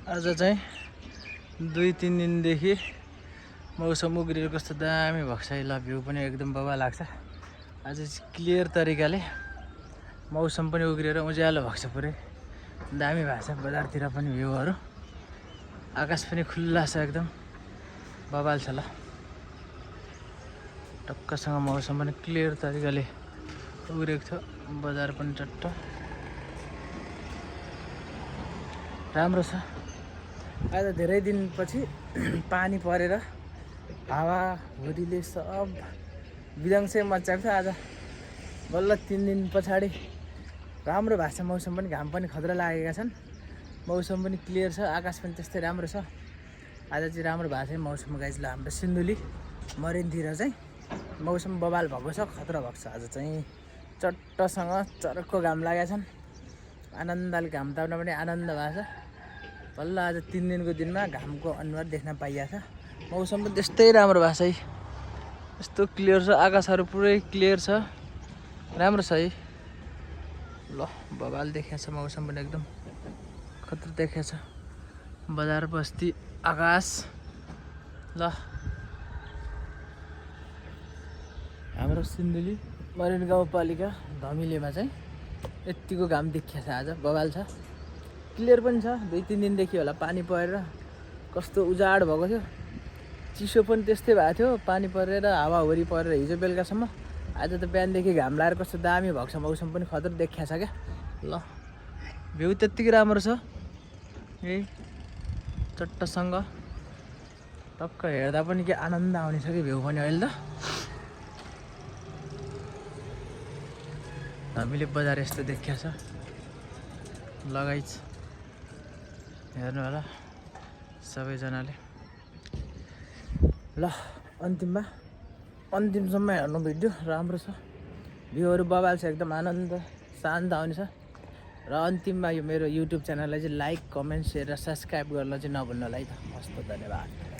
आज चाहिँ 2-3 दिनदेखि मौसम उग्रिएर कस्तो दामी भएको छ। ल भ्यू पनि एकदम बबा लाग्छ। आज चाहिँ क्लियर तरिकाले मौसम पनि उग्रिएर उज्यालो भएको छ, पुरै दामी भएको छ। बजारतिर पनि भ्यूहरू, आकाश पनि खुल्ला छ, एकदम बबाल छ। ल टक्कसँग मौसम पनि क्लियर तरिकाले उग्रेको छ। बजार पनि चट्ट राम्रो छ। आज धेरै दिनपछि पानी परेर हावा हुरीले सब बिदाङ्सै मचाएको छ। आज बल्ल 3 दिन पछाडि राम्रो भएको छ मौसम पनि। घाम पनि खतरा लागेका छन्, मौसम पनि क्लियर छ, आकाश पनि त्यस्तै राम्रो छ। आज चाहिँ राम्रो भएको छ मौसम गाइज। ल हाम्रो सिन्धुली मरिनतिर चाहिँ मौसम बबाल भएको छ, खतरा भएको छ। आज चाहिँ चट्टसँग चर्को घाम लागेका छन्। आनन्दले घाम ताप्न पनि आनन्द भएको छ। बल्ल आज 3 दिनको दिनमा घामको अनुहार देख्न पाइएको छ। मौसम पनि त्यस्तै राम्रो भएको छ है, यस्तो क्लियर छ, आकाशहरू पुरै क्लियर छ, राम्रो छ है। ल बबाल देखेको छ मौसम पनि, एकदम खतरा देखेको छ। बजार बस्ती आकाश। ल हाम्रो सिन्धुली मरिन गाउँपालिका धमिलेमा चाहिँ यत्तिको घाम देखिएको छ। आज बबाल छ, क्लियर पनि छ। 2-3 दिनदेखि होला पानी परेर कस्तो उजाड भएको थियो, चिसो पनि त्यस्तै भएको थियो। पानी परेर हावाहुरी परेर हिजो बेलुकासम्म, आज त बिहानदेखि घाम लागेर कस्तो दामी भएको छ। मौसम पनि खतरा देखिएको छ क्या। ल भ्यू त्यत्तिकै राम्रो छ, यही चट्टसँग टक्क हेर्दा पनि के आनन्द आउने छ कि भ्यू पनि। अहिले त हामीले बजार यस्तो देखिएको छ। लगाइच हेर्नु होला सबैजनाले। ल अन्तिमसम्म हेर्नु भिडियो, राम्रो छ, भ्यूहरू बबाल छ, एकदम आनन्द शान्त आउने छ। र अन्तिममा यो मेरो युट्युब च्यानललाई चाहिँ लाइक, कमेन्ट, सेयर र सब्सक्राइब गर्न चाहिँ नभुल्नु होला है त। हस् त, धन्यवाद।